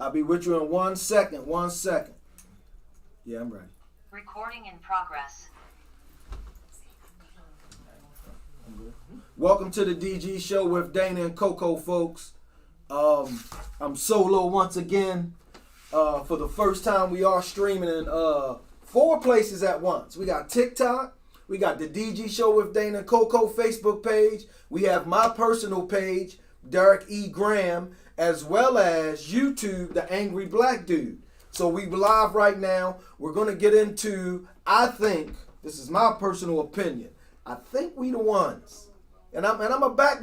I'll be with you in 1 second. 1 second. Yeah, I'm ready. Recording in progress. Welcome to the DG Show with Dana and Coco, folks. I'm solo once again. For the first time, we are streaming in 4 places at once. We got TikTok. We got the DG Show with Dana and Coco Facebook page. We have my personal page, Derek E. Graham, as well as YouTube, The Angry Black Dude. So we live right now. We're going to get into, I think, this is my personal opinion, I think we the ones. And I'm gonna back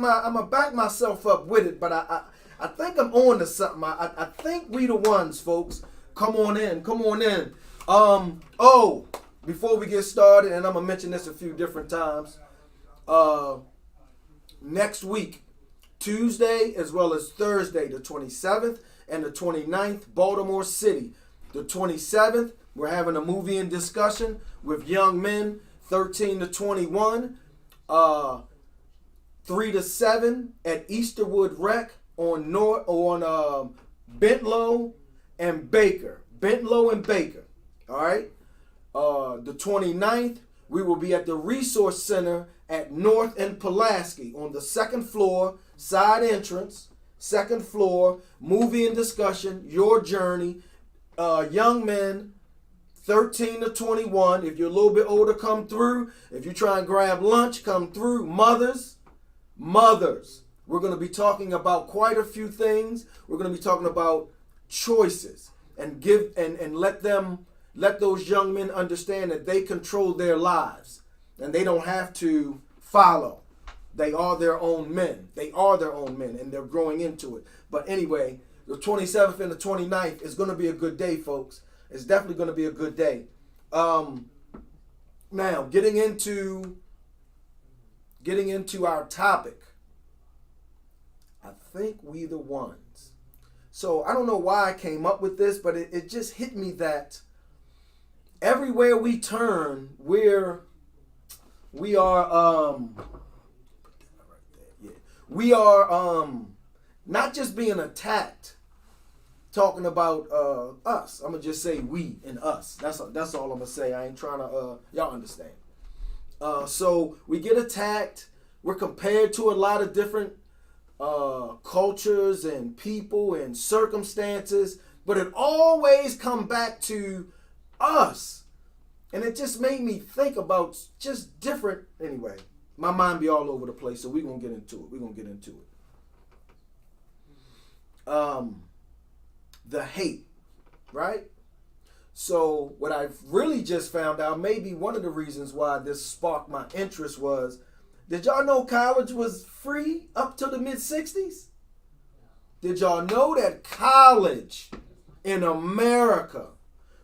myself up with it, but I think I'm on to something. I think we the ones, folks. Come on in. Before we get started, and I'm gonna mention this a few different times. Next week, Tuesday as well as Thursday, the 27th and the 29th, Baltimore City. The 27th, we're having a movie and discussion with young men, 13 to 21. 3 to 7 at Easterwood Rec on Bentlow and Baker. All right. The 29th, we will be at the Resource Center at North and Pulaski on the 2nd floor, side entrance, 2nd floor, movie and discussion, your journey. Young men, 13 to 21. If you're a little bit older, come through. If you try and grab lunch, come through. Mothers, we're going to be talking about quite a few things. We're going to be talking about choices and let those young men understand that they control their lives and they don't have to follow. They are their own men. And they're growing into it. But anyway, the 27th and the 29th is going to be a good day, folks. It's definitely going to be a good day. Now, getting into our topic, I think we the ones. So I don't know why I came up with this, but it just hit me that everywhere we turn, we are not just being attacked, talking about us. I'm gonna just say we and us. That's all I'm gonna say. I ain't trying to y'all understand. So we get attacked. We're compared to a lot of different cultures and people and circumstances, but it always come back to us. And it just made me think about just different. Anyway, my mind be all over the place, so we're gonna get into it. The hate, right? So what I've really just found out, maybe one of the reasons why this sparked my interest was, did y'all know college was free up to the mid-60s? Did y'all know that college in America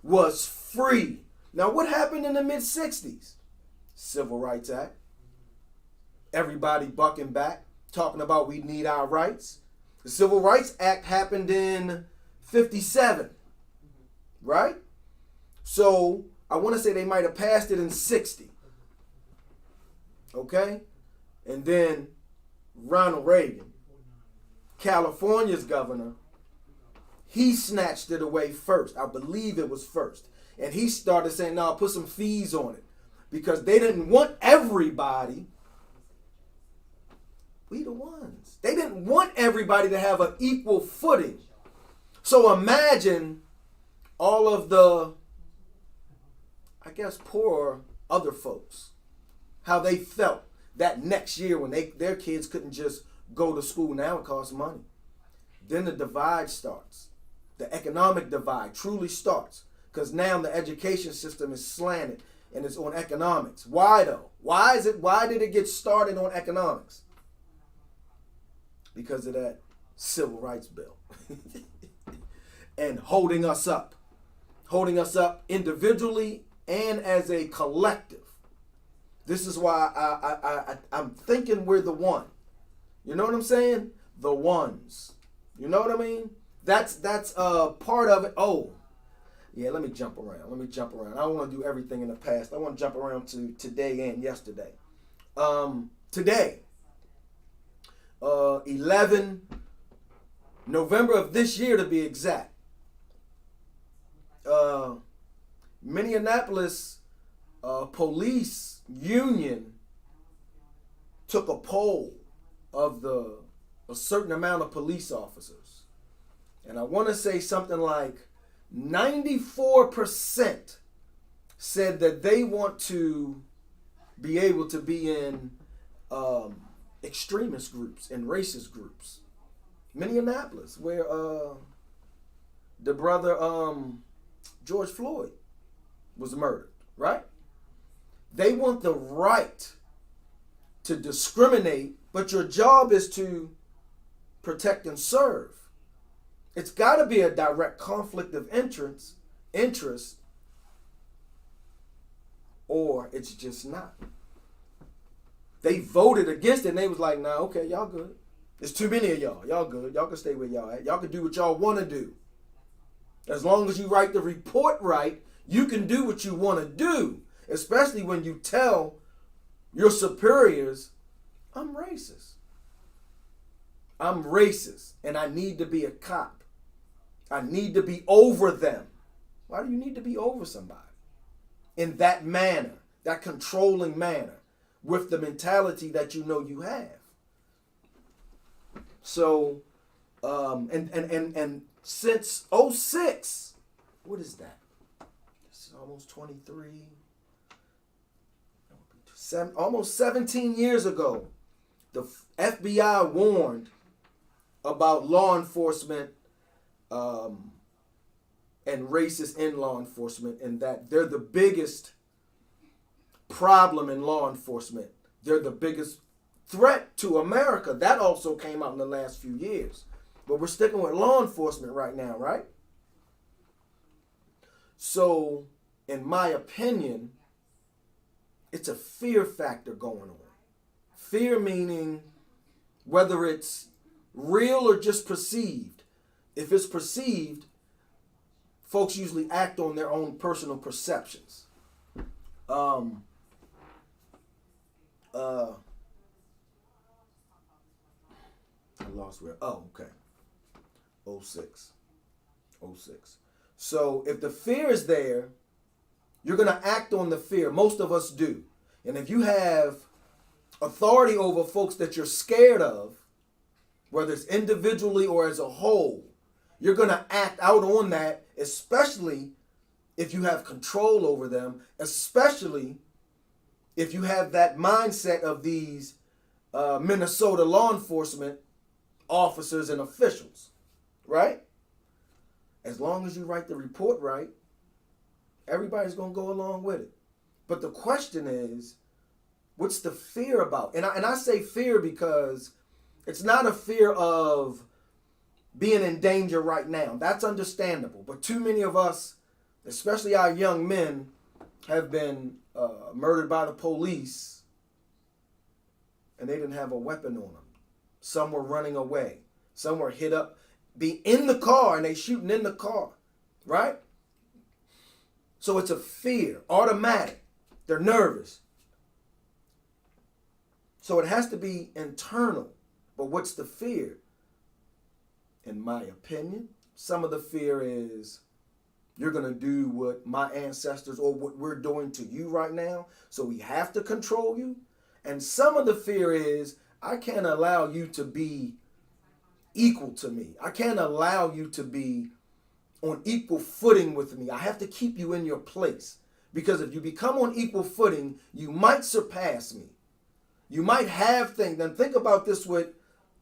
was free? Now, what happened in the mid-60s? Civil Rights Act. Everybody bucking back, talking about we need our rights. The Civil Rights Act happened in 57, right? So I want to say they might have passed it in 60. Okay? And then Ronald Reagan, California's governor, he snatched it away first. I believe it was first. And he started saying, no, put some fees on it. Because they didn't want everybody. We the ones. They didn't want everybody to have an equal footing. So imagine all of the, I guess, poor other folks, how they felt that next year when their kids couldn't just go to school. Now it costs money. Then the divide starts. The economic divide truly starts, because now the education system is slanted and it's on economics. Why though? Why did it get started on economics? Because of that civil rights bill. And holding us up individually and as a collective. This is why I'm thinking we're the one. You know what I'm saying? The ones. You know what I mean? That's part of it. Oh, yeah, let me jump around. I don't want to do everything in the past. I want to jump around to today and yesterday. Today, 11 November of this year to be exact. Minneapolis police union took a poll of a certain amount of police officers, and I want to say something like 94% said that they want to be able to be in extremist groups and racist groups. Minneapolis, where the brother George Floyd was murdered, right? They want the right to discriminate, but your job is to protect and serve. It's got to be a direct conflict of interest, or it's just not. They voted against it, and they was like, nah, okay, y'all good. There's too many of y'all. Y'all good. Y'all can stay where y'all at. Y'all can do what y'all want to do. As long as you write the report right, you can do what you want to do, especially when you tell your superiors, I'm racist. I'm racist, and I need to be a cop. I need to be over them. Why do you need to be over somebody? In that manner, that controlling manner, with the mentality that you know you have. So, and since '06, what is that? It's almost 23, almost 17 years ago, the FBI warned about law enforcement and racists in law enforcement, and that they're the biggest problem in law enforcement. They're the biggest threat to America. That also came out in the last few years. But we're sticking with law enforcement right now, right? So, in my opinion, it's a fear factor going on. Fear meaning whether it's real or just perceived. If it's perceived, folks usually act on their own personal perceptions. I lost where. Oh, okay. 06. So if the fear is there, you're going to act on the fear. Most of us do. And if you have authority over folks that you're scared of, whether it's individually or as a whole, you're going to act out on that, especially if you have control over them, especially if you have that mindset of these Minnesota law enforcement officers and officials, right? As long as you write the report right, everybody's going to go along with it. But the question is, what's the fear about? And I say fear because it's not a fear of being in danger right now. That's understandable. But too many of us, especially our young men, have been murdered by the police, and they didn't have a weapon on them. Some were running away. Some were hit up, be in the car, and they shooting in the car, right? So it's a fear, automatic. They're nervous. So it has to be internal. But what's the fear? In my opinion, some of the fear is you're going to do what my ancestors or what we're doing to you right now, so we have to control you. And some of the fear is I can't allow you to be equal to me. I can't allow you to be on equal footing with me. I have to keep you in your place. Because if you become on equal footing, you might surpass me. You might have things. And think about this with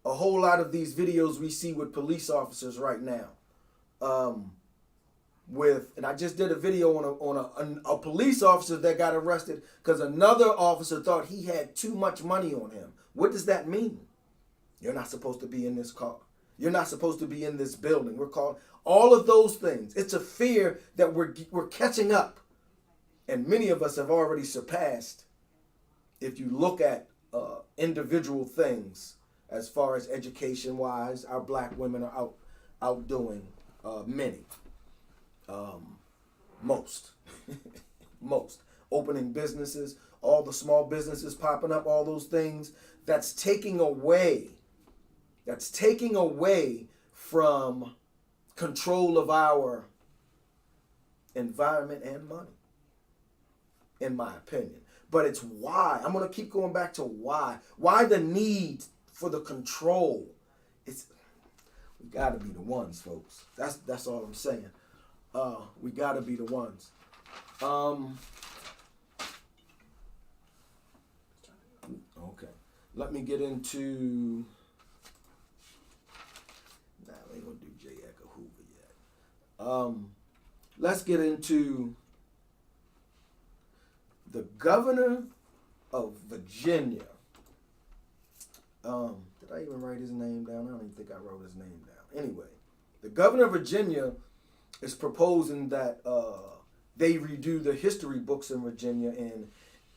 a whole lot of these videos we see with police officers right now. And I just did a video on a police officer that got arrested because another officer thought he had too much money on him. What does that mean? You're not supposed to be in this car. You're not supposed to be in this building. We're called all of those things. It's a fear that we're catching up. And many of us have already surpassed, if you look at individual things, as far as education-wise, our black women are outdoing many. Most. Most. Opening businesses, all the small businesses popping up, all those things. That's taking away from control of our environment, and money, in my opinion. But it's why. I'm going to keep going back to why. Why the need for the control? We got to be the ones, folks. That's all I'm saying. We got to be the ones. Okay. Let me get into... Nah, we ain't going to do J. Edgar Hoover yet. Let's get into the governor of Virginia. Did I even write his name down? I don't even think I wrote his name down. Anyway, the governor of Virginia is proposing that they redo the history books in Virginia, and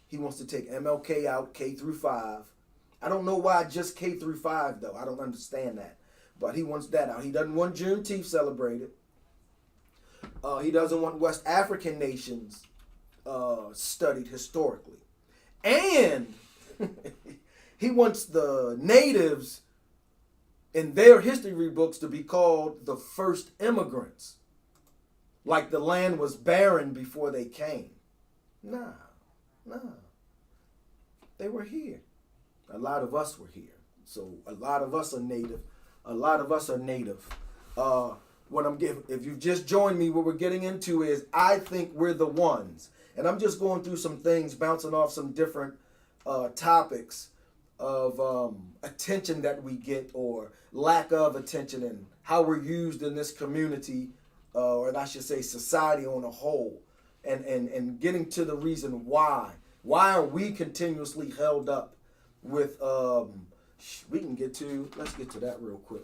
he wants to take MLK out, K through 5. I don't know why just K through 5, though. I don't understand that. But he wants that out. He doesn't want Juneteenth celebrated. He doesn't want West African nations studied historically. And he wants the natives in their history books to be called the first immigrants. Like the land was barren before they came. Nah. They were here. A lot of us were here. So a lot of us are native. If you've just joined me, what we're getting into is I think we're the ones. And I'm just going through some things, bouncing off some different topics of attention that we get or lack of attention and how we're used in this community, or I should say society on a whole, and getting to the reason why. Why are we continuously held up with, let's get to that real quick.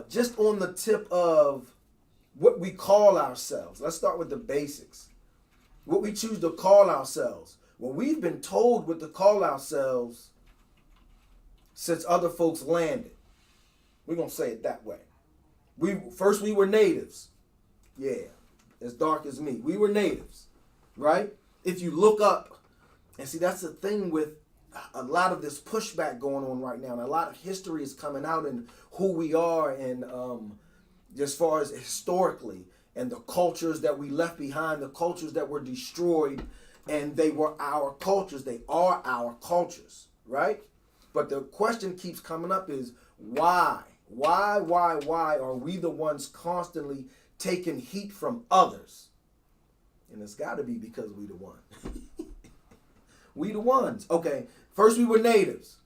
Just on the tip of what we call ourselves. Let's start with the basics. What we choose to call ourselves. Well, we've been told what to call ourselves since other folks landed. We're going to say it that way. First we were natives. Yeah, as dark as me. We were natives, right? If you look up, and see, that's the thing with a lot of this pushback going on right now, and a lot of history is coming out and who we are, and as far as historically, and the cultures that we left behind, the cultures that were destroyed, and they were our cultures. They are our cultures, right? But the question keeps coming up is why? Why are we the ones constantly taking heat from others? And it's got to be because we the ones. We the ones. Okay, first we were natives.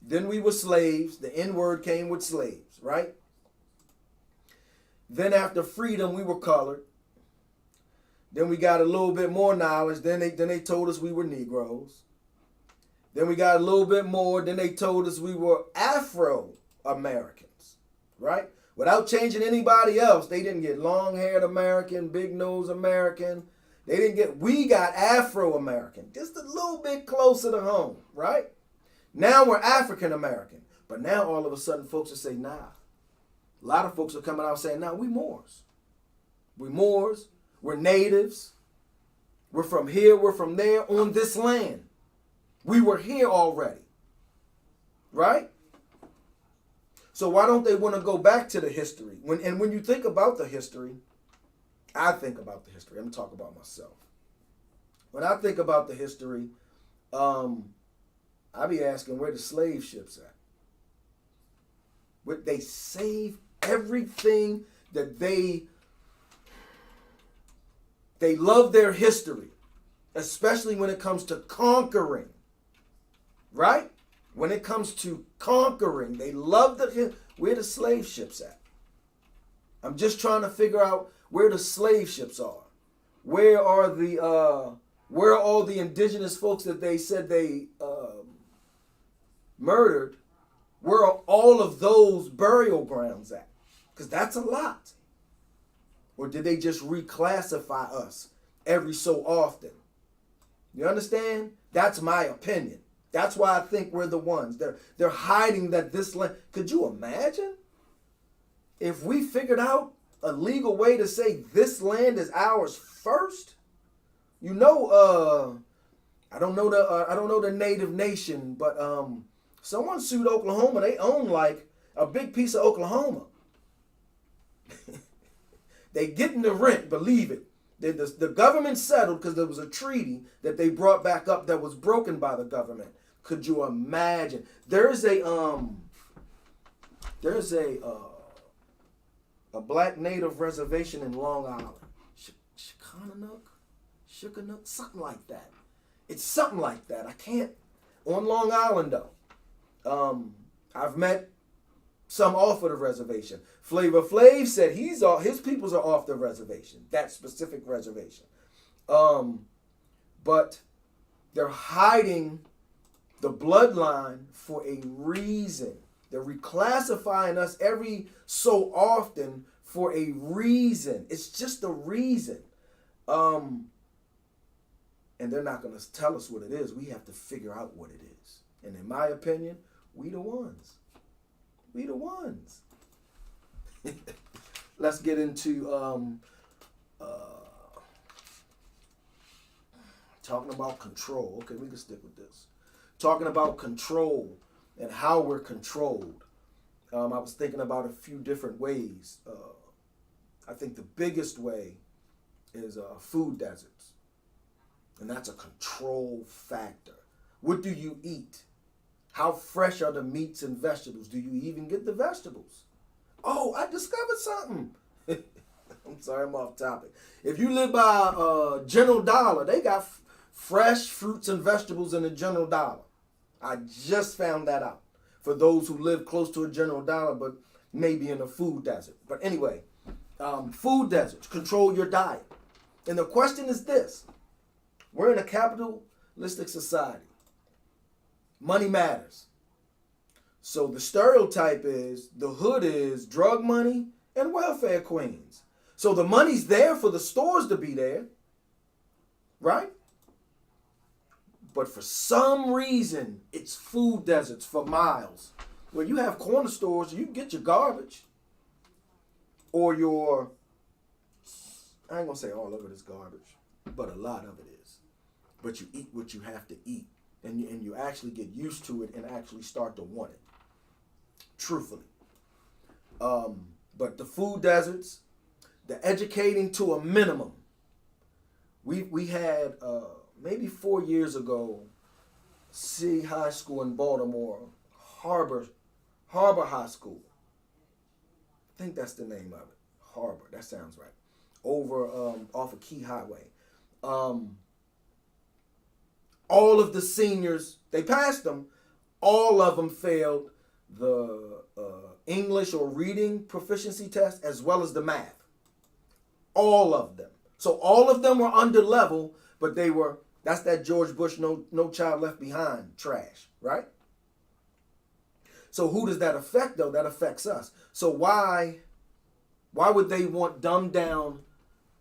Then we were slaves. The N-word came with slaves, right? Then after freedom, we were colored. Then we got a little bit more knowledge. Then they told us we were Negroes. Then we got a little bit more. Then they told us we were Afro-Americans, right? Without changing anybody else. They didn't get long-haired American, big-nosed American. We got Afro-American, just a little bit closer to home, right? Now we're African-American. But now all of a sudden folks will say, nah. A lot of folks are coming out saying, nah, we Moors. We Moors. We're natives. We're from here. We're from there on this land. We were here already. Right? So why don't they want to go back to the history? When you think about the history, I think about the history. I'm going to talk about myself. When I think about the history, I be asking where the slave ships at. Where they save everything that they love their history, especially when it comes to conquering. Right? When it comes to conquering, they love where the slave ships at. I'm just trying to figure out where the slave ships are. Where are all the indigenous folks that they said they murdered? Where are all of those burial grounds at? Because that's a lot. Or did they just reclassify us every so often? You understand? That's my opinion. That's why I think we're the ones. They're hiding that this land. Could you imagine if we figured out a legal way to say this land is ours first? You know, I don't know the native nation, but someone sued Oklahoma. They own like a big piece of Oklahoma. They getting the rent, believe it. The government settled because there was a treaty that they brought back up that was broken by the government. Could you imagine? There's a black native reservation in Long Island, Shukanuk, something like that. It's something like that. I can't. On Long Island though, I've met some off of the reservation. Flavor Flav said his peoples are off the reservation, that specific reservation. But they're hiding the bloodline for a reason. They're reclassifying us every so often for a reason. It's just a reason. And they're not going to tell us what it is. We have to figure out what it is. And in my opinion, we the ones. We the ones. Let's get into talking about control. Okay, we can stick with this. Talking about control and how we're controlled. I was thinking about a few different ways. I think the biggest way is food deserts. And that's a control factor. What do you eat? How fresh are the meats and vegetables? Do you even get the vegetables? Oh, I discovered something. I'm sorry, I'm off topic. If you live by General Dollar, they got fresh fruits and vegetables in the General Dollar. I just found that out. For those who live close to a General Dollar, but maybe in a food desert. But anyway, food deserts, control your diet. And the question is this. We're in a capitalistic society. Money matters. So the stereotype is the hood is drug money and welfare queens. So the money's there for the stores to be there, right? But for some reason, it's food deserts for miles. Where you have corner stores, you get your garbage. Or your, I ain't gonna say all of it is garbage, but a lot of it is. But you eat what you have to eat. And you actually get used to it and actually start to want it. Truthfully. But the food deserts, the educating to a minimum. We had maybe 4 years ago, City High School in Baltimore, Harbor High School. I think that's the name of it. Harbor, that sounds right. Over off of Key Highway. All of the seniors, they passed them. All of them failed the English or reading proficiency test as well as the math. All of them. So all of them were under level, but they were, that's that George Bush, no child left behind trash, right? So who does that affect though? That affects us. So why would they want dumbed down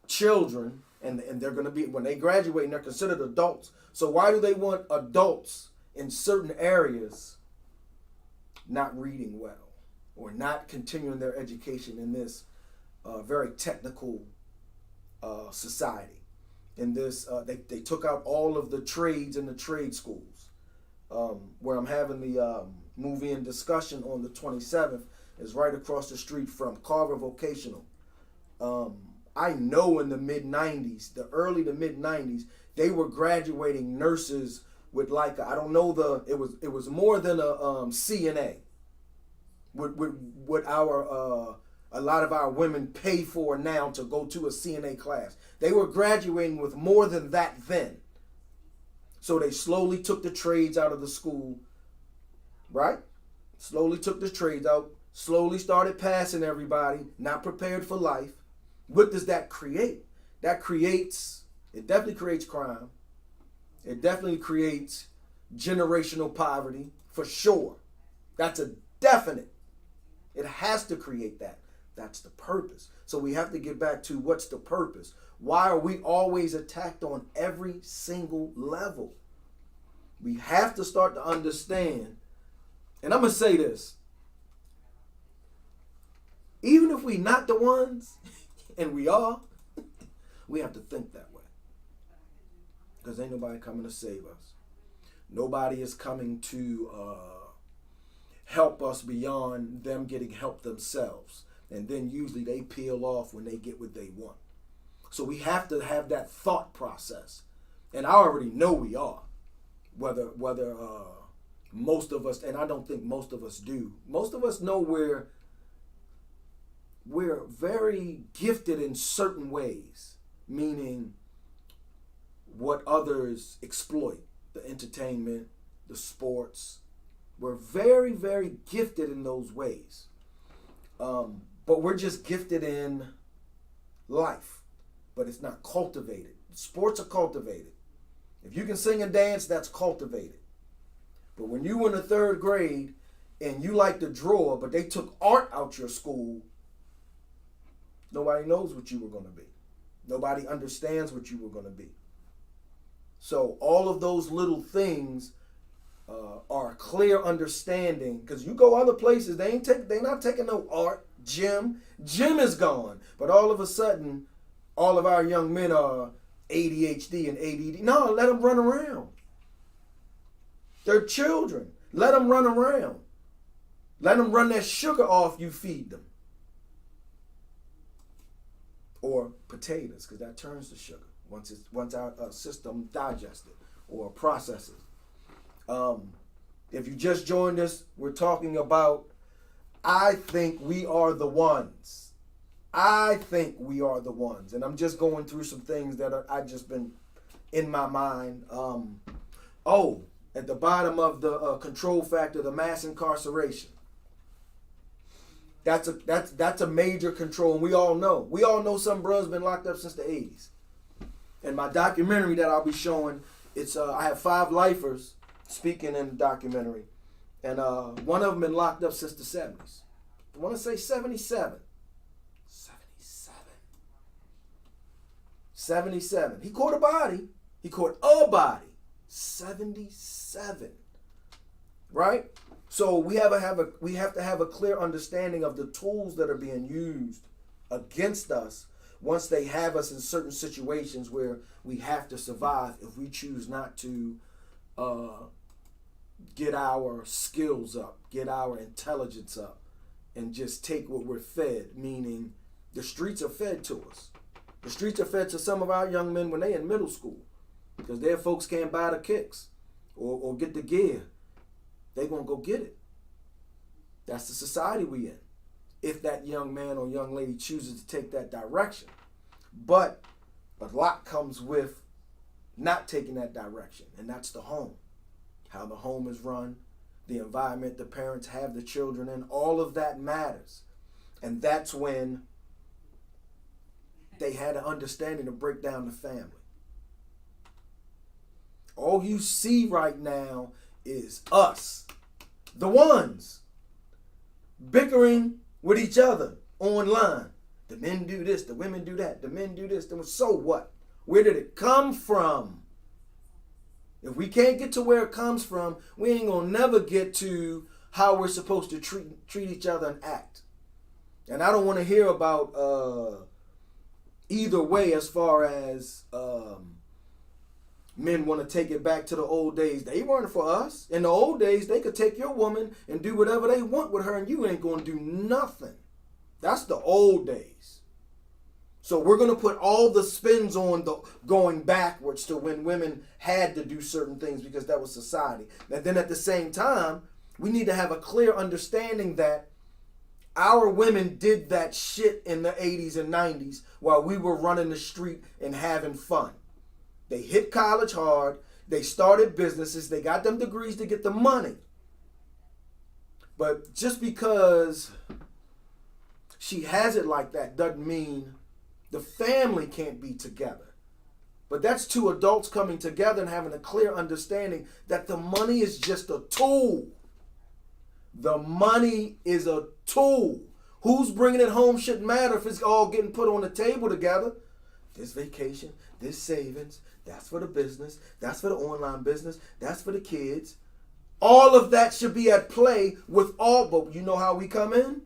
children and they're going to be, when they graduate and they're considered adults. So why do they want adults in certain areas not reading well or not continuing their education in this very technical society? In this, they took out all of the trades in the trade schools. Where I'm having the movie and discussion on the 27th is right across the street from Carver Vocational. I know in the mid-90s, the early to mid-90s, they were graduating nurses with like, it was more than a CNA. What a lot of our women pay for now to go to a CNA class. They were graduating with more than that then. So they slowly took the trades out of the school, right? Slowly took the trades out, slowly started passing everybody, not prepared for life. What does that create? It definitely creates crime. It definitely creates generational poverty, for sure. That's a definite. It has to create that. That's the purpose. So we have to get back to what's the purpose? Why are we always attacked on every single level? We have to start to understand, and I'm going to say this, even if we not the ones, and we are, we have to think that way. Because ain't nobody coming to save us. Nobody is coming to help us beyond them getting help themselves. And then usually they peel off when they get what they want. So we have to have that thought process. And I already know we are. Whether most of us, and I don't think most of us do. Most of us know we're very gifted in certain ways, meaning what others exploit, the entertainment, the sports. We're very, very gifted in those ways. But we're just gifted in life, but it's not cultivated. Sports are cultivated. If you can sing and dance, that's cultivated. But when you were in the third grade and you like to draw, but they took art out your school, nobody knows what you were going to be. Nobody understands what you were going to be. So all of those little things are a clear understanding, because you go other places, they not taking no art. Gym is gone, but all of a sudden, all of our young men are ADHD and ADD. No, let them run around. They're children. Let them run around. Let them run that sugar off you feed them. Or potatoes, because that turns to sugar once our system digests it or processes. If you just joined us, we're talking about I think we are the ones. I think we are the ones. And I'm just going through some things that I just been in my mind. At the bottom of the control factor, the mass incarceration. That's a major control, and we all know some brothers been locked up since the 80s. And my documentary that I'll be showing, it's I have 5 lifers speaking in the documentary, and one of them been locked up since the 70s. I want to say 77. 77. He caught a body. He caught a body. 77. Right? So we have to have a clear understanding of the tools that are being used against us once they have us in certain situations where we have to survive if we choose not to get our skills up, get our intelligence up, and just take what we're fed, meaning the streets are fed to us. The streets are fed to some of our young men when they're in middle school because their folks can't buy the kicks or get the gear. They're going to go get it. That's the society we in. If that young man or young lady chooses to take that direction. But a lot comes with not taking that direction, and that's the home. How the home is run, the environment the parents have the children in, all of that matters. And that's when they had an understanding to break down the family. All you see right now is us, the ones, bickering with each other online. The men do this, the women do that, the men do this. So what? Where did it come from? If we can't get to where it comes from, we ain't gonna never get to how we're supposed to treat each other and act. And I don't want to hear about either way as far as men want to take it back to the old days. They weren't for us. In the old days, they could take your woman and do whatever they want with her, and you ain't going to do nothing. That's the old days. So we're going to put all the spins on the going backwards to when women had to do certain things because that was society. And then at the same time, we need to have a clear understanding that our women did that shit in the 80s and 90s while we were running the street and having fun. They hit college hard. They started businesses. They got them degrees to get the money. But just because she has it like that doesn't mean the family can't be together. But that's 2 adults coming together and having a clear understanding that the money is just a tool. The money is a tool. Who's bringing it home shouldn't matter if it's all getting put on the table together. This vacation, this savings, that's for the business, that's for the online business, that's for the kids. All of that should be at play with all, but you know how we come in?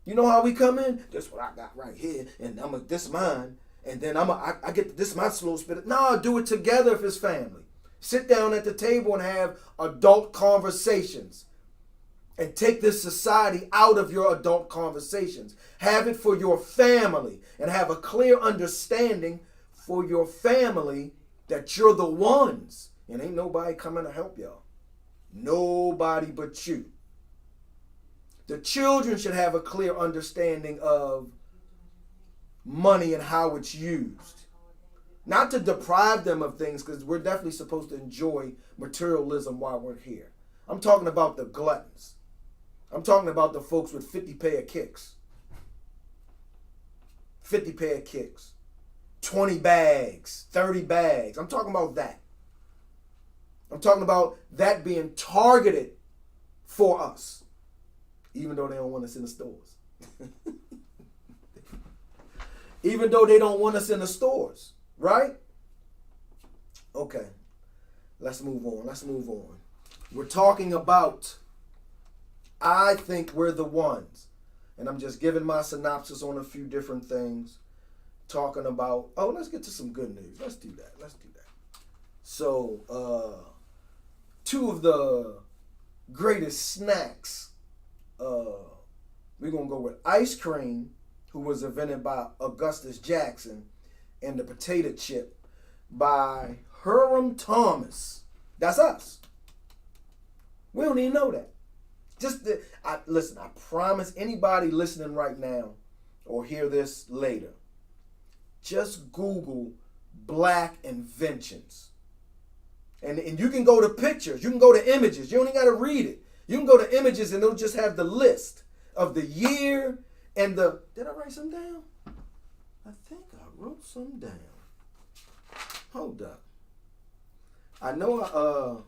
You know how we come in? This what I got right here, and this mine, and then I get this my slow spit. No, do it together if it's family. Sit down at the table and have adult conversations. and take this society out of your adult conversations. Have it for your family and have a clear understanding for your family that you're the ones. And ain't nobody coming to help y'all. Nobody but you. The children should have a clear understanding of money and how it's used. Not to deprive them of things, because we're definitely supposed to enjoy materialism while we're here. I'm talking about the gluttons. I'm talking about the folks with 50 pair of kicks. 50 pair of kicks. 20 bags. 30 bags. I'm talking about that. I'm talking about that being targeted for us. Even though they don't want us in the stores. Even though they don't want us in the stores. Right? Okay. Let's move on. We're talking about, I think we're the ones. And I'm just giving my synopsis on a few different things. Talking about, let's get to some good news. Let's do that. So, two of the greatest snacks. We're going to go with ice cream, who was invented by Augustus Jackson, and the potato chip by Hiram Thomas. That's us. We don't even know that. Listen, I promise anybody listening right now or hear this later, just Google black inventions. And you can go to pictures. You can go to images. You don't even got to read it. You can go to images and it'll just have the list of the year and the... Did I write some down? I think I wrote some down. Hold up. I know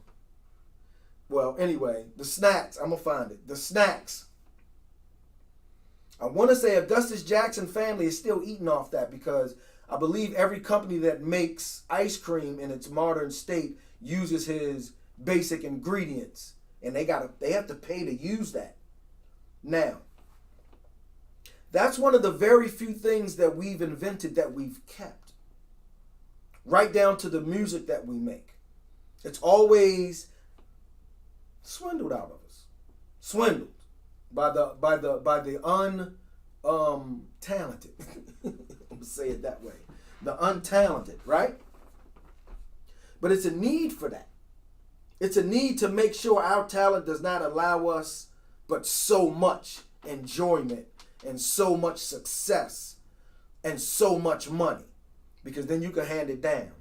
well, anyway, the snacks. I'm going to find it. The snacks. I want to say Augustus Jackson family is still eating off that, because I believe every company that makes ice cream in its modern state uses his basic ingredients. And they have to pay to use that. Now, that's one of the very few things that we've invented that we've kept. Right down to the music that we make. It's always swindled out of us. Swindled by the untalented. I'm gonna say it that way. The untalented, right? But it's a need for that. It's a need to make sure our talent does not allow us but so much enjoyment and so much success and so much money. Because then you can hand it down.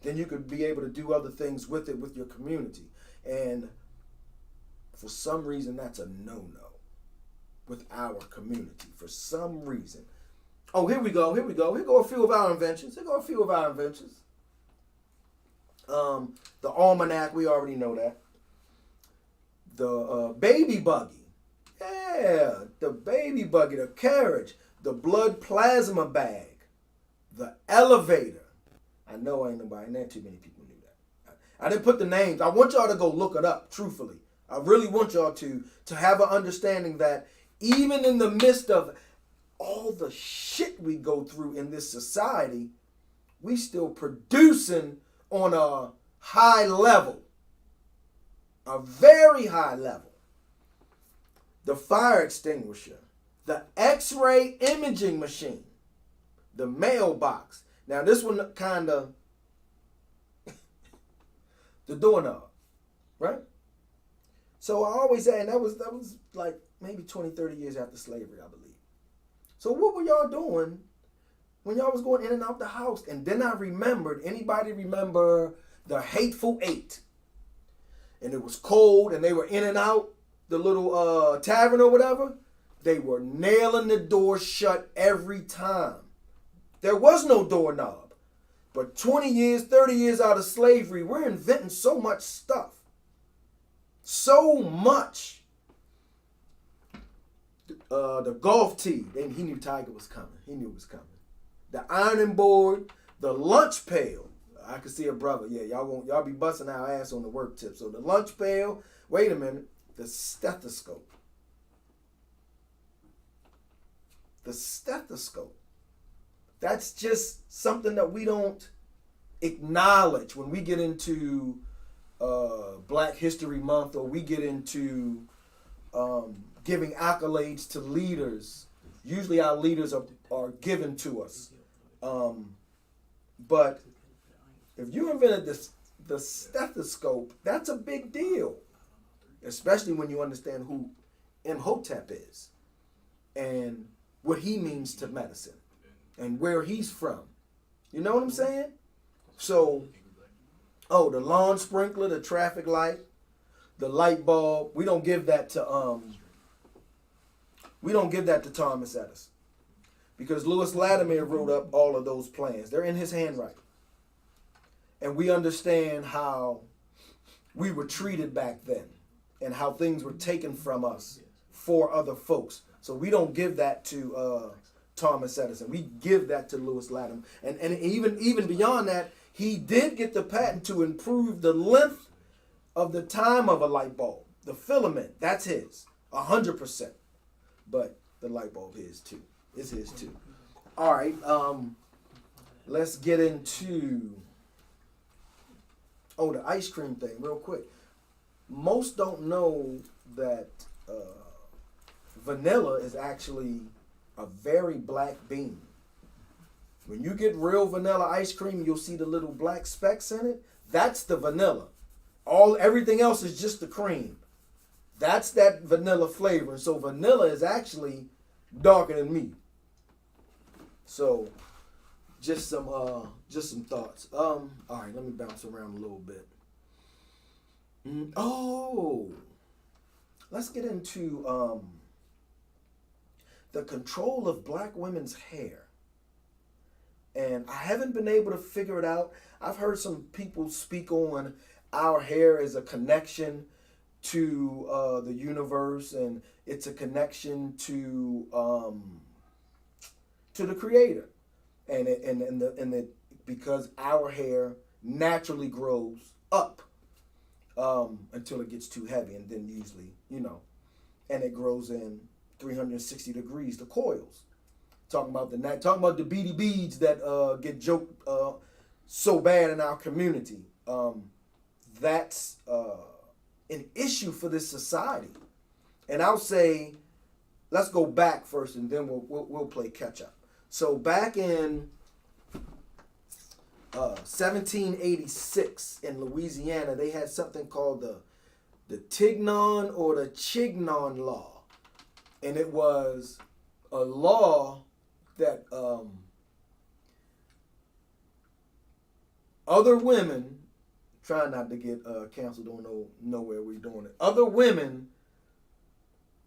Then you could be able to do other things with it, with your community. And for some reason, that's a no-no with our community. For some reason. Oh, here we go. Here go a few of our inventions. The almanac, we already know that. The baby buggy. Yeah, the baby buggy, the carriage, the blood plasma bag, the elevator. I know ain't too many people knew that. I didn't put the names. I want y'all to go look it up, truthfully. I really want y'all to have an understanding that even in the midst of all the shit we go through in this society, we still producing on a high level. A very high level. The fire extinguisher, the X-ray imaging machine, the mailbox. Now this one kind of, the doorknob, right? So I always say, and that was like maybe 20, 30 years after slavery, I believe. So what were y'all doing when y'all was going in and out the house? And then I remembered, anybody remember the Hateful Eight? And it was cold and they were in and out the little tavern or whatever. They were nailing the door shut every time. There was no doorknob. But 20 years, 30 years out of slavery, we're inventing so much stuff. So much. The golf tee. He knew Tiger was coming. He knew it was coming. The ironing board. The lunch pail. I could see a brother. Yeah, y'all be busting our ass on the work tip. So the lunch pail. Wait a minute. The stethoscope. The stethoscope. That's just something that we don't acknowledge when we get into Black History Month, or we get into giving accolades to leaders. Usually our leaders are given to us. But if you invented the stethoscope, that's a big deal. Especially when you understand who Imhotep is and what he means to medicine and where he's from. You know what I'm saying? So, the lawn sprinkler, the traffic light, the light bulb, we don't give that to Thomas Edison. Because Lewis Latimer wrote up all of those plans. They're in his handwriting. And we understand how we were treated back then and how things were taken from us for other folks. So we don't give that to Thomas Edison. We give that to Lewis Latimer. And even beyond that, he did get the patent to improve the length of the time of a light bulb. The filament, that's his, 100%. But the light bulb is his too. All right, let's get into the ice cream thing real quick. Most don't know that vanilla is actually a very black bean. When you get real vanilla ice cream, you'll see the little black specks in it. That's the vanilla. Everything else is just the cream. That's that vanilla flavor. So vanilla is actually darker than me. So just some thoughts. All right, let me bounce around a little bit. Let's get into the control of black women's hair. And I haven't been able to figure it out. I've heard some people speak on our hair as a connection to the universe, and it's a connection to the Creator, and because our hair naturally grows up until it gets too heavy, and then usually, and it grows in 360 degrees, the coils. Talking about the beady beads that get joked so bad in our community. That's an issue for this society. And I'll say, let's go back first, and then we'll play catch up. So back in 1786 in Louisiana, they had something called the Tignon or the Chignon Law, and it was a law that other women, trying not to get canceled, don't know where we're doing it. Other women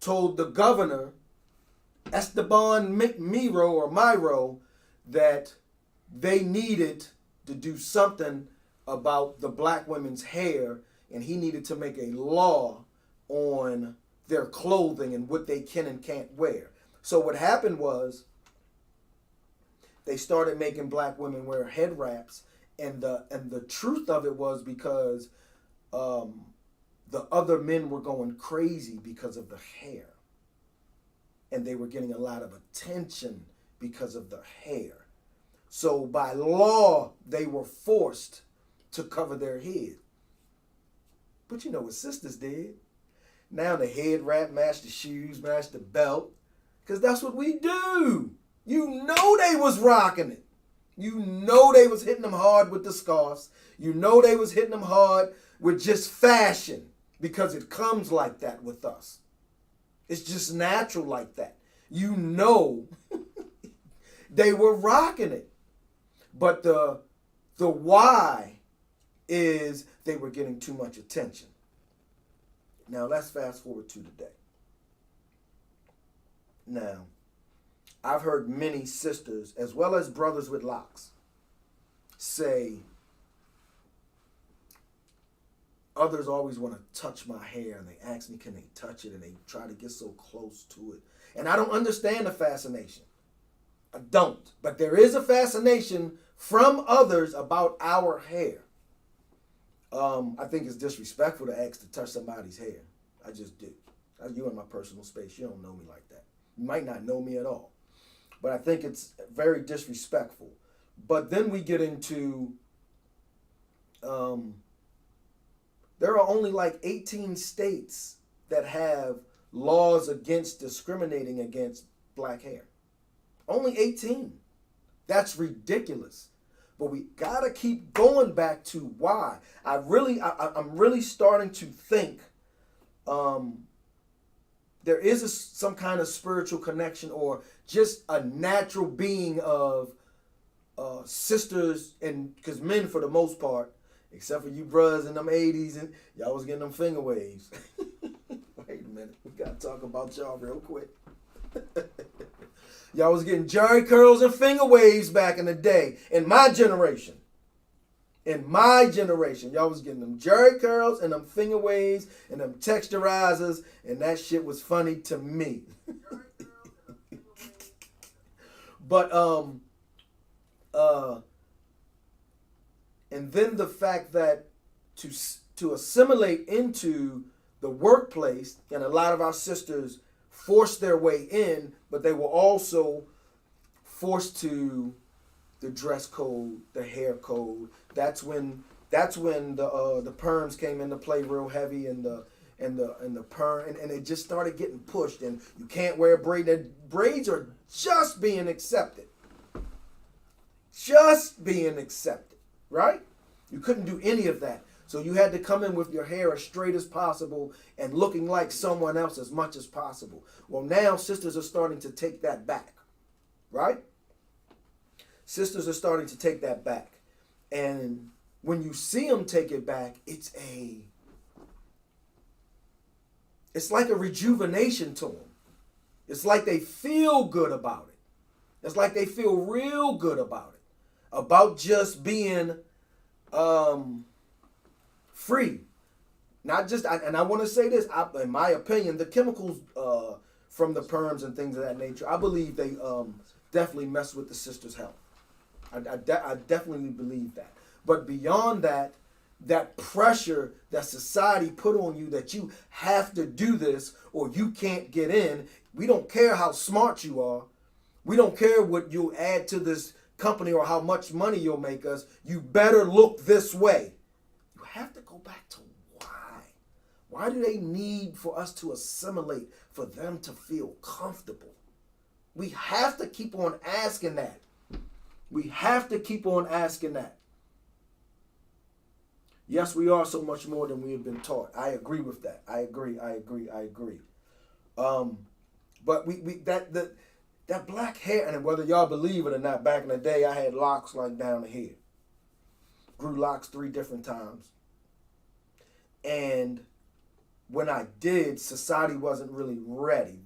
told the governor, Esteban Miro, that they needed to do something about the black women's hair, and he needed to make a law on their clothing and what they can and can't wear. So what happened was they started making black women wear head wraps, and the truth of it was because the other men were going crazy because of the hair, and they were getting a lot of attention because of the hair. So by law, they were forced to cover their head. But you know what sisters did? Now the head wrap matched the shoes, matched the belt, because that's what we do. You know they was rocking it. You know they was hitting them hard with the scarves. You know they was hitting them hard with just fashion, because it comes like that with us. It's just natural like that. You know they were rocking it. But the why is they were getting too much attention. Now let's fast forward to today. Now, I've heard many sisters, as well as brothers with locks, say, others always want to touch my hair, and they ask me, can they touch it, and they try to get so close to it. And I don't understand the fascination. I don't. But there is a fascination from others about our hair. I think it's disrespectful to ask to touch somebody's hair. I just do. You in my personal space. You don't know me like that. You might not know me at all. But I think it's very disrespectful. But then we get into, there are only like 18 states that have laws against discriminating against black hair. Only 18. That's ridiculous. But we gotta keep going back to why. I'm really starting to think there is some kind of spiritual connection or just a natural being of sisters, and because men for the most part, except for you brothers in them 80s, and y'all was getting them finger waves. Wait a minute, we gotta talk about y'all real quick. Y'all was getting Jerry curls and finger waves back in the day. In my generation. Y'all was getting them Jerry curls and them finger waves and them texturizers, and that shit was funny to me. But and then the fact that to assimilate into the workplace, and a lot of our sisters forced their way in, but they were also forced to the dress code, the hair code. That's when the perms came into play real heavy, and the perm, and it just started getting pushed. And you can't wear braids. Braids are just being accepted. Just being accepted, right? You couldn't do any of that. So you had to come in with your hair as straight as possible and looking like someone else as much as possible. Well, now sisters are starting to take that back, right? Sisters are starting to take that back. And when you see them take it back, it's like a rejuvenation to them. It's like they feel good about it. It's like they feel real good about it. About just being free. Not just, and I want to say this, in my opinion, the chemicals from the perms and things of that nature, I believe they definitely mess with the sister's health. I definitely believe that. But beyond that, that pressure that society put on you that you have to do this or you can't get in, we don't care how smart you are. We don't care what you'll add to this company or how much money you'll make us. You better look this way. You have to go back to why. Why do they need for us to assimilate, for them to feel comfortable? We have to keep on asking that. We have to keep on asking that. Yes, we are so much more than we have been taught. I agree with that. I agree. But that black hair, and whether y'all believe it or not, back in the day, I had locks like down to here. Grew locks 3 different times. And when I did, society wasn't really ready.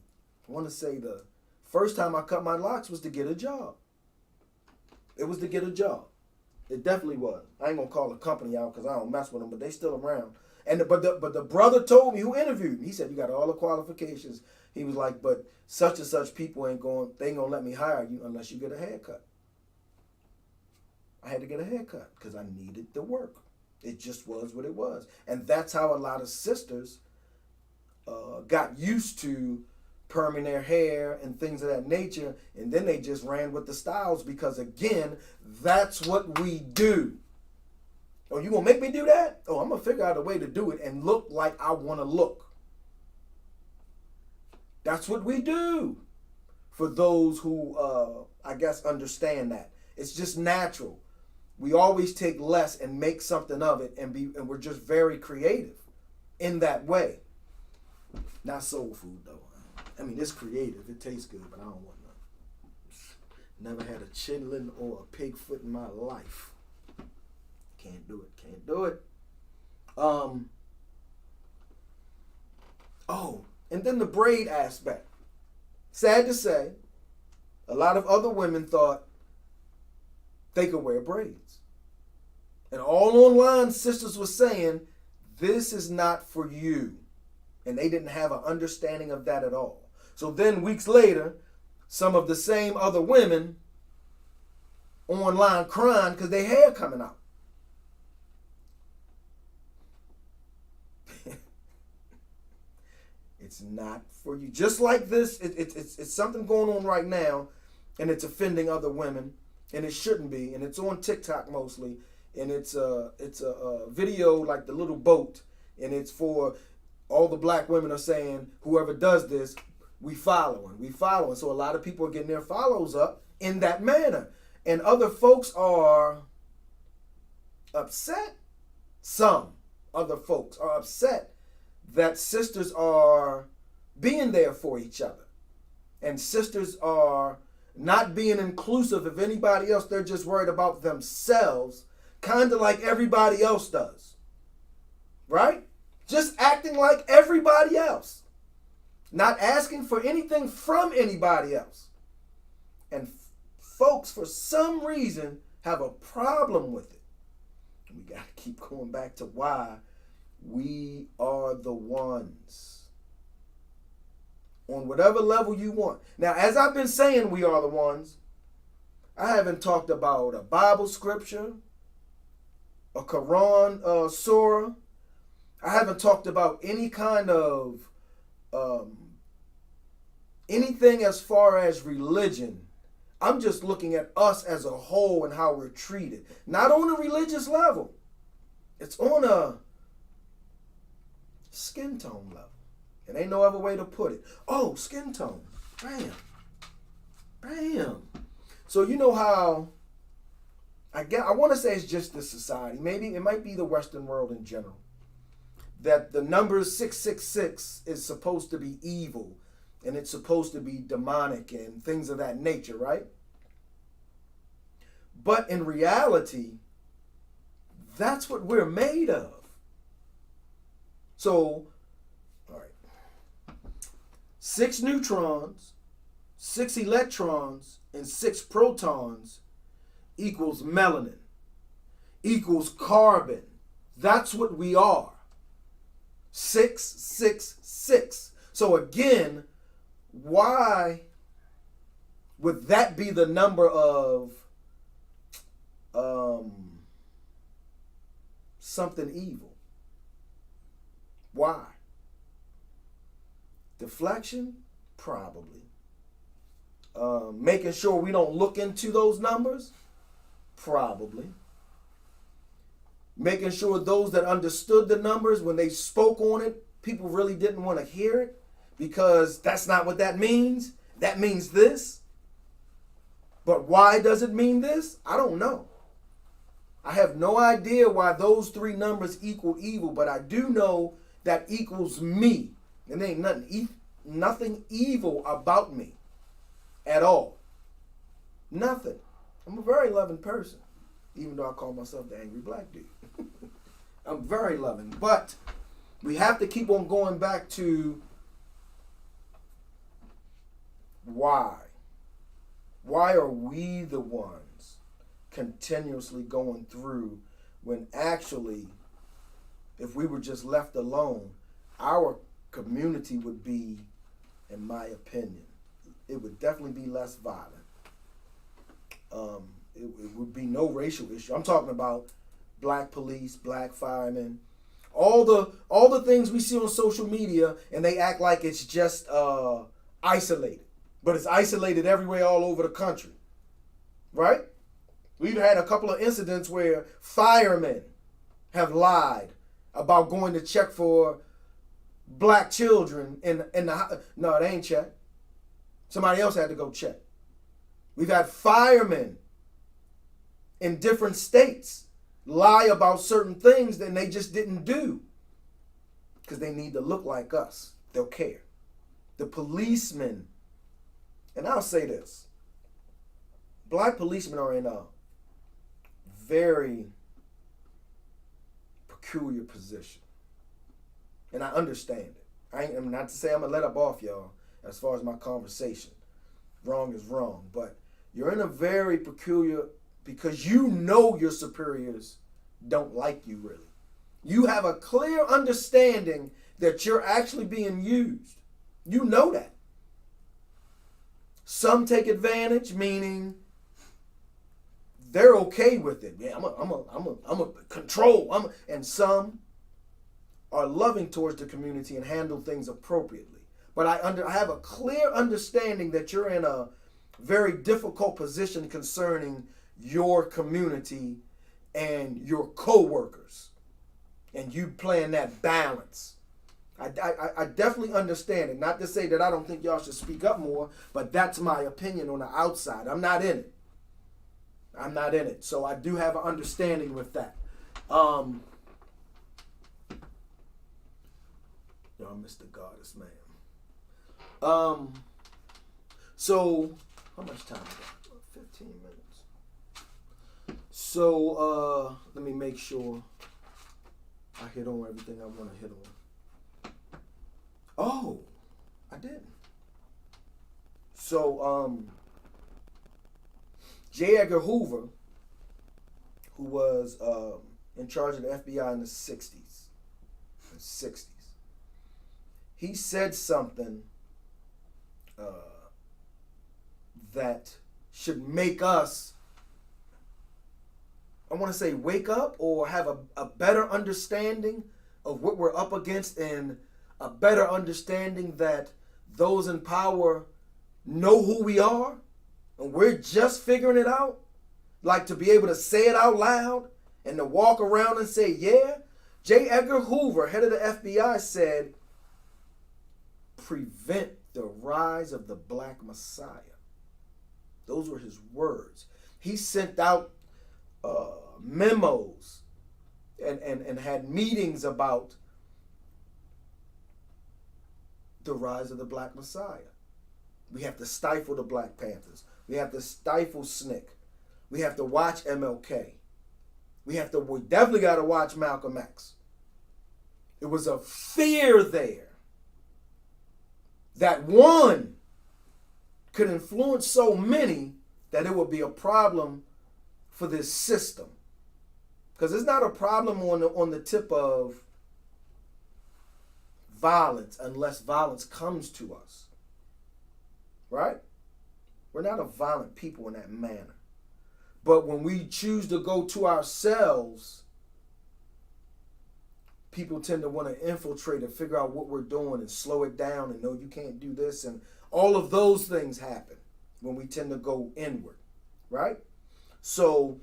I want to say the first time I cut my locks was to get a job. It was to get a job. It definitely was. I ain't gonna call the company out because I don't mess with them, but they still around. But the brother told me, who interviewed me, he said, you got all the qualifications. He was like, but such and such people they ain't gonna let me hire you unless you get a haircut. I had to get a haircut because I needed the work. It just was what it was. And that's how a lot of sisters got used to perming their hair and things of that nature, and then they just ran with the styles because, again, that's what we do. Oh, you gonna make me do that? Oh, I'm gonna figure out a way to do it and look like I want to look. That's what we do. For those who, I guess, understand that. It's just natural. We always take less and make something of it, and we're just very creative in that way. Not soul food, though. I mean, it's creative. It tastes good, but I don't want none. Never had a chitlin or a pig foot in my life. Can't do it. Oh, and then the braid aspect. Sad to say, a lot of other women thought they could wear braids. And all online sisters were saying, this is not for you. And they didn't have an understanding of that at all. So then weeks later, some of the same other women online crying because their hair coming out. It's not for you. Just like this, it's something going on right now, and it's offending other women, and it shouldn't be. And it's on TikTok mostly, and it's a video like the little boat, and it's for all the black women are saying, whoever does this, we following. So a lot of people are getting their follows up in that manner. And other folks are upset. Some other folks are upset that sisters are being there for each other. And sisters are not being inclusive of anybody else. They're just worried about themselves, kind of like everybody else does. Right? Just acting like everybody else. Not asking for anything from anybody else. And folks, for some reason, have a problem with it. We got to keep going back to why we are the ones. On whatever level you want. Now, as I've been saying, we are the ones. I haven't talked about a Bible scripture, a Quran surah. I haven't talked about any kind of anything as far as religion. I'm just looking at us as a whole and how we're treated. Not on a religious level. It's on a skin tone level. And ain't no other way to put it. Oh, skin tone. Bam. Bam. So you know how, I want to say it's just the society. Maybe it might be the Western world in general. That the number 666 is supposed to be evil. And it's supposed to be demonic and things of that nature, right? But in reality, that's what we're made of. So, all right. 6 neutrons, 6 electrons, and 6 protons equals melanin, equals carbon. That's what we are. 666. So again, why would that be the number of something evil? Why? Deflection? Probably. Making sure we don't look into those numbers? Probably. Making sure those that understood the numbers, when they spoke on it, people really didn't want to hear it because that's not what that means. That means this. But why does it mean this? I don't know. I have no idea why those 3 numbers equal evil, but I do know that equals me. And there ain't nothing evil about me at all. Nothing. I'm a very loving person, even though I call myself the angry black dude. I'm very loving, but we have to keep on going back to why. Why are we the ones continuously going through when actually, if we were just left alone, our community would be, in my opinion, it would definitely be less violent. It would be no racial issue. I'm talking about black police, black firemen, all the things we see on social media, and they act like it's just isolated. But it's isolated everywhere all over the country. Right? We've had a couple of incidents where firemen have lied about going to check for black children in the no, they ain't checked. Somebody else had to go check. We've had firemen in different states lie about certain things that they just didn't do because they need to look like us. They'll care. The policemen, and I'll say this, black policemen are in a very peculiar position. And I understand it. I'm not to say I'm going to let up off y'all as far as my conversation. Wrong is wrong. But you're in a very peculiar, because you know your superiors don't like you really. You have a clear understanding that you're actually being used. You know that. Some take advantage, meaning they're okay with it. Yeah, I'm a control. And some are loving towards the community and handle things appropriately. But I have a clear understanding that you're in a very difficult position concerning your community and your co-workers. And you playing that balance. I definitely understand it. Not to say that I don't think y'all should speak up more, but that's my opinion on the outside. I'm not in it. I'm not in it. So I do have an understanding with that. Y'all Mr. Goddess, man. So how much time we got? 15 minutes. So let me make sure I hit on everything I want to hit on. Oh, I didn't. So J. Edgar Hoover, who was in charge of the FBI in the 60s, he said something that should make us, I want to say, wake up or have a better understanding of what we're up against, and a better understanding that those in power know who we are and we're just figuring it out. Like, to be able to say it out loud and to walk around and say, yeah. J. Edgar Hoover, head of the FBI, said, prevent the rise of the Black Messiah. Those were his words. He sent out memos and had meetings about the rise of the Black Messiah. We have to stifle the Black Panthers. We have to stifle SNCC. We have to watch MLK. We definitely got to watch Malcolm X. It was a fear there that one could influence so many that it would be a problem for this system. Because it's not a problem on the tip of violence unless violence comes to us. Right? We're not a violent people in that manner. But when we choose to go to ourselves, people tend to want to infiltrate and figure out what we're doing and slow it down and no, you can't do this. And all of those things happen when we tend to go inward, right? So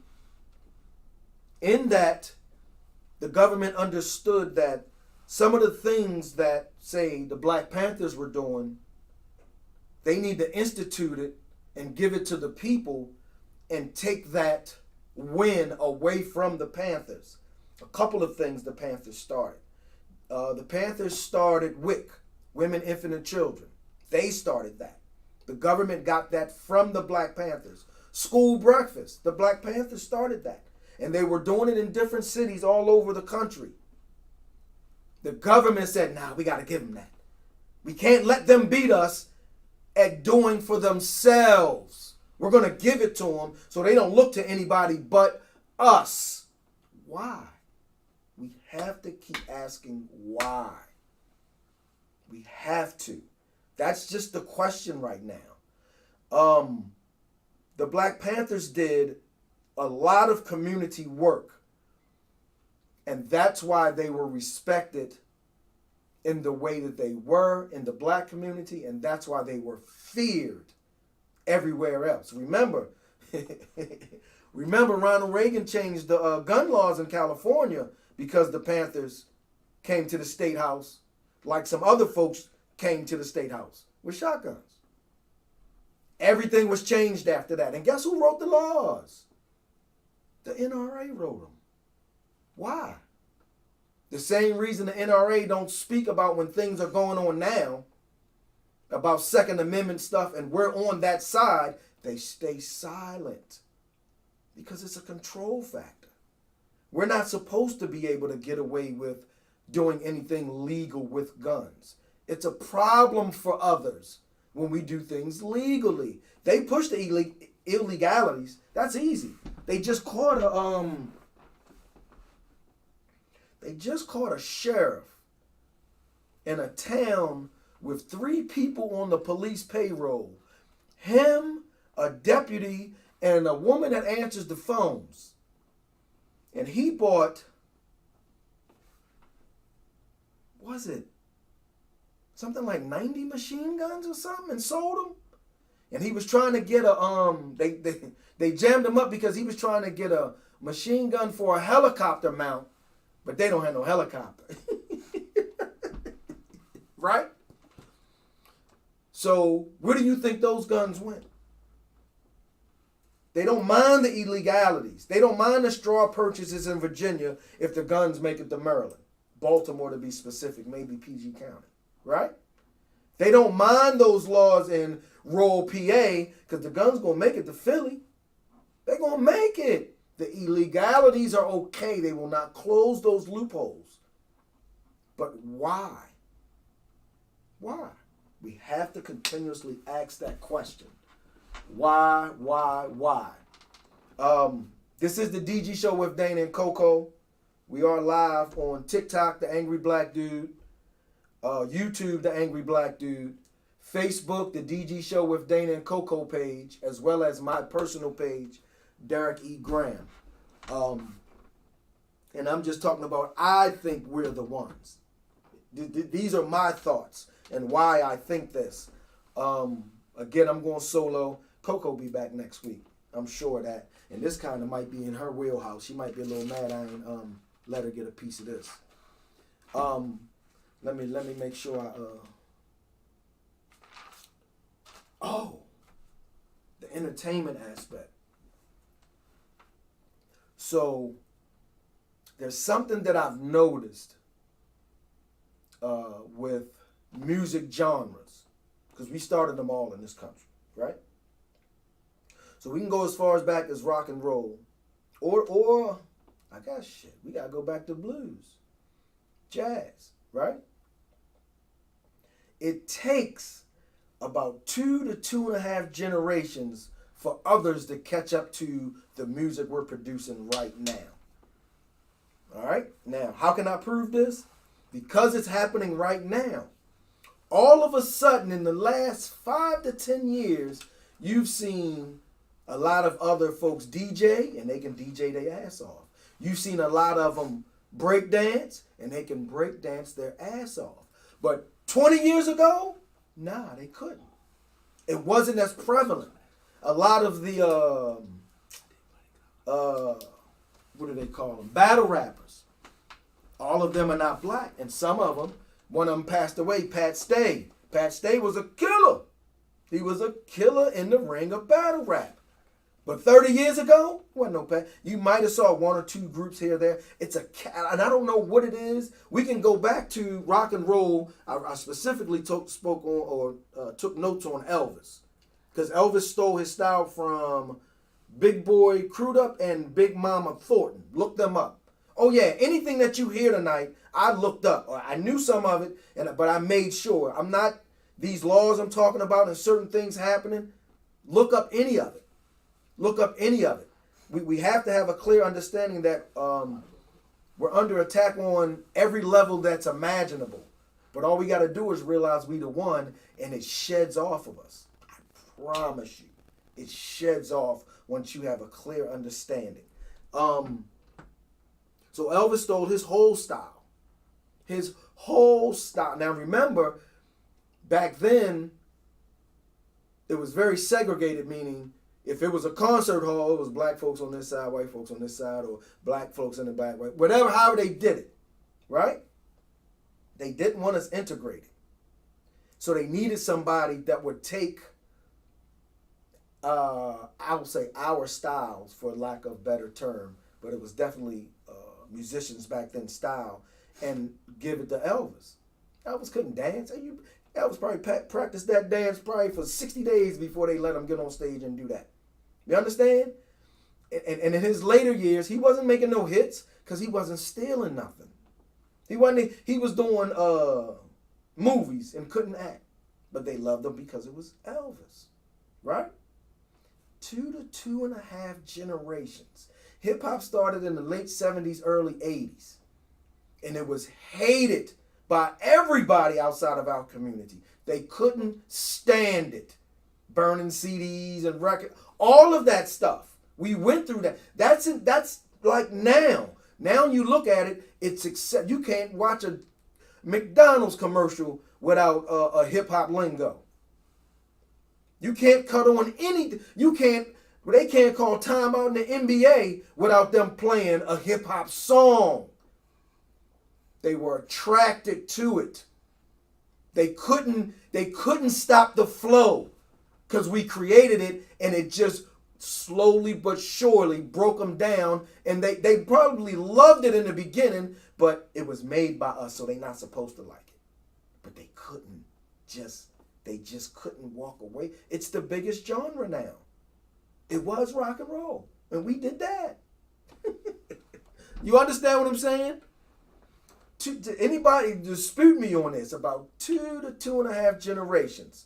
in that, the government understood that some of the things that, say, the Black Panthers were doing, they need to institute it and give it to the people and take that win away from the Panthers. A couple of things the Panthers started. The Panthers started WIC, Women, Infant, and Children. They started that. The government got that from the Black Panthers. School breakfast, the Black Panthers started that. And they were doing it in different cities all over the country. The government said, nah, we got to give them that. We can't let them beat us at doing for themselves. We're going to give it to them so they don't look to anybody but us. Why? We have to keep asking why. We have to. That's just the question right now. The Black Panthers did a lot of community work. And that's why they were respected in the way that they were in the Black community. And that's why they were feared everywhere else. Remember Ronald Reagan changed the gun laws in California because the Panthers came to the State House like some other folks came to the State House with shotguns. Everything was changed after that. And guess who wrote the laws? The NRA wrote them. Why? The same reason the NRA don't speak about when things are going on now, about Second Amendment stuff, and we're on that side, they stay silent because it's a control factor. We're not supposed to be able to get away with doing anything legal with guns. It's a problem for others when we do things legally. They push the illegalities. That's easy. They just caught a sheriff in a town with 3 people on the police payroll. Him, a deputy, and a woman that answers the phones. And he bought, was it something like 90 machine guns or something, and sold them? And he was trying to get they jammed him up because he was trying to get a machine gun for a helicopter mount, but they don't have no helicopter. right? So where do you think those guns went? They don't mind the illegalities. They don't mind the straw purchases in Virginia if the guns make it to Maryland. Baltimore, to be specific, maybe PG County, right? They don't mind those laws in rural PA because the guns going to make it to Philly. They're going to make it. The illegalities are okay. They will not close those loopholes. But why? Why? We have to continuously ask that question. Why? This is the DG Show with Dana and Coco. We are live on TikTok, The Angry Black Dude, YouTube, The Angry Black Dude, Facebook, The DG Show with Dana and Coco page, as well as my personal page, Derek E. Graham. And I'm just talking about, I think we're the ones. These are my thoughts and why I think this. Again, I'm going solo. Coco be back next week. I'm sure of that. And this kind of might be in her wheelhouse. She might be a little mad I ain't let her get a piece of this. Let me make sure the entertainment aspect. So there's something that I've noticed with music genres, because we started them all in this country, right? So we can go as far as back as rock and roll, or I got shit. We gotta go back to blues, jazz, right? It takes about 2 to 2.5 generations for others to catch up to the music we're producing right now. All right? Now, how can I prove this? Because it's happening right now. All of a sudden, in the last 5 to 10 years, you've seen a lot of other folks DJ, and they can DJ their ass off. You've seen a lot of them break dance, and they can break dance their ass off. But 20 years ago, nah, they couldn't. It wasn't as prevalent. A lot of the, what do they call them? Battle rappers. All of them are not black, and some of them, one of them passed away, Pat Stay. Pat Stay was a killer. He was a killer in the ring of battle rap. But 30 years ago, wasn't no Pat. You might have saw 1 or 2 groups here or there. It's a cat, and I don't know what it is. We can go back to rock and roll. I specifically took notes on Elvis, because Elvis stole his style from Big Boy Crudup and Big Mama Thornton. Look them up. Oh yeah, anything that you hear tonight, I looked up. I knew some of it, but I made sure. I'm not, these laws I'm talking about and certain things happening, look up any of it. Look up any of it. We have to have a clear understanding that we're under attack on every level that's imaginable. But all we got to do is realize we the one, and it sheds off of us. I promise you. It sheds off once you have a clear understanding. So Elvis stole his whole style. His whole style. Now remember, back then, it was very segregated, meaning if it was a concert hall, it was black folks on this side, white folks on this side, or black folks in the back, whatever, however they did it, right? They didn't want us integrated. So they needed somebody that would take, I would say, our styles, for lack of a better term, but it was definitely musicians back then style, and give it to Elvis. Elvis couldn't dance. Elvis probably practiced that dance probably for 60 days before they let him get on stage and do that. You understand? And in his later years, he wasn't making no hits because he wasn't stealing nothing. He was doing movies and couldn't act. But they loved him because it was Elvis. Right? 2 to 2.5 generations. Hip-hop started in the late 70s, early 80s. And it was hated by everybody outside of our community. They couldn't stand it. Burning CDs and records, all of that stuff. We went through that. That's like now. Now you look at it, you can't watch a McDonald's commercial without a hip-hop lingo. You can't cut on they can't call timeout in the NBA without them playing a hip-hop song. They were attracted to it. They couldn't stop the flow because we created it, and it just slowly but surely broke them down. And they probably loved it in the beginning, but it was made by us, so they're not supposed to like it. But they just couldn't walk away. It's the biggest genre now. It was rock and roll, and we did that. You understand what I'm saying? To anybody dispute me on this, about 2 to 2.5 generations,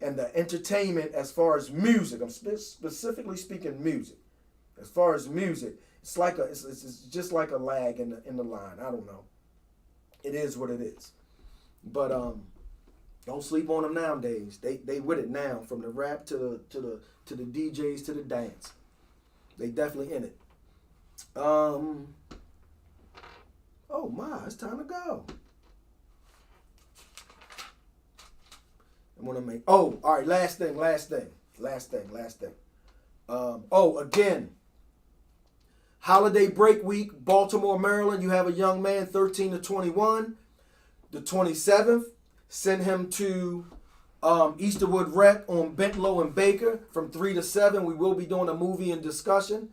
and the entertainment as far as music, I'm specifically speaking music. As far as music, it's just like a lag in the line. I don't know. It is what it is. But don't sleep on them nowadays. They with it now, from the rap to the DJs to the dance. They definitely in it. Oh my, it's time to go. I'm gonna make. Oh, all right. Last thing. Again. Holiday break week, Baltimore, Maryland. You have a young man, 13 to 21. The 27th, send him to Easterwood Rec on Bentlow and Baker from 3 to 7. We will be doing a movie and discussion.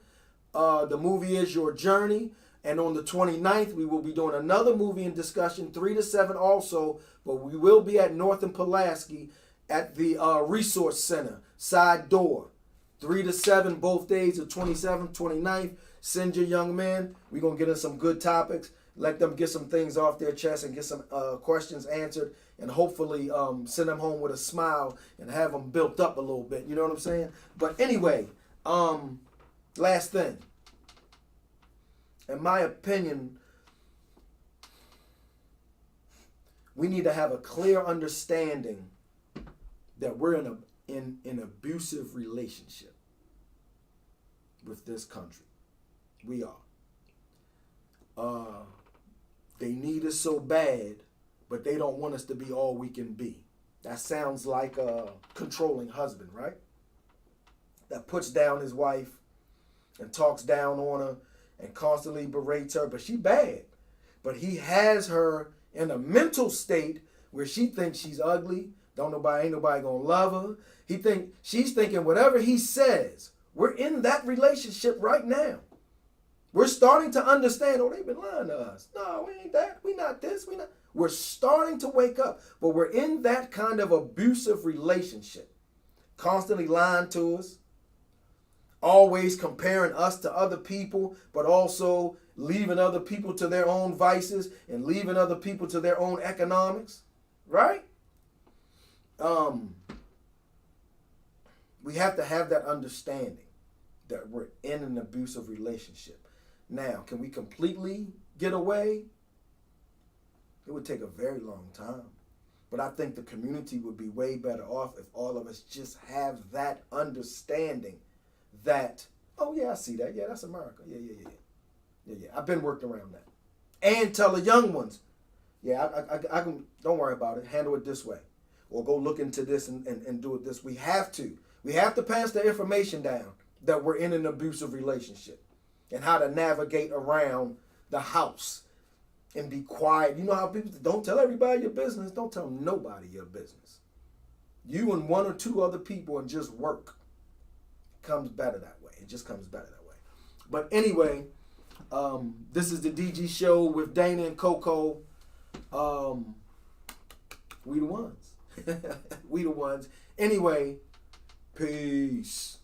The movie is Your Journey. And on the 29th, we will be doing another movie and discussion, 3 to 7 also. But we will be at North and Pulaski at the Resource Center, side door. 3 to 7 both days, the 27th, 29th. Send your young man. We're going to get in some good topics. Let them get some things off their chest and get some questions answered. And hopefully send them home with a smile and have them built up a little bit. You know what I'm saying? But anyway, last thing. In my opinion, we need to have a clear understanding that we're in an abusive relationship with this country. We are. They need us so bad, but they don't want us to be all we can be. That sounds like a controlling husband, right? That puts down his wife and talks down on her and constantly berates her, but she bad. But he has her in a mental state where she thinks she's ugly. Ain't nobody gonna love her. She's thinking whatever he says. We're in that relationship right now. We're starting to understand, they've been lying to us. No, we ain't that. We not this. We not. We're starting to wake up, but we're in that kind of abusive relationship. Constantly lying to us. Always comparing us to other people, but also leaving other people to their own vices and leaving other people to their own economics. Right? We have to have that understanding that we're in an abusive relationship. Now, can we completely get away? It would take a very long time. But I think the community would be way better off if all of us just have that understanding that, oh yeah, I see that. Yeah, that's America. Yeah. I've been worked around that. And tell the young ones, yeah, I can, don't worry about it. Handle it this way. Or go look into this and do it this. We have to pass the information down that we're in an abusive relationship and how to navigate around the house and be quiet. You know how people don't tell everybody your business. Don't tell nobody your business. You and 1 or 2 other people and just work. Comes better that way. It just comes better that way. But anyway, this is the DG Show with Dana and Coco. We the ones. We the ones. Anyway, peace.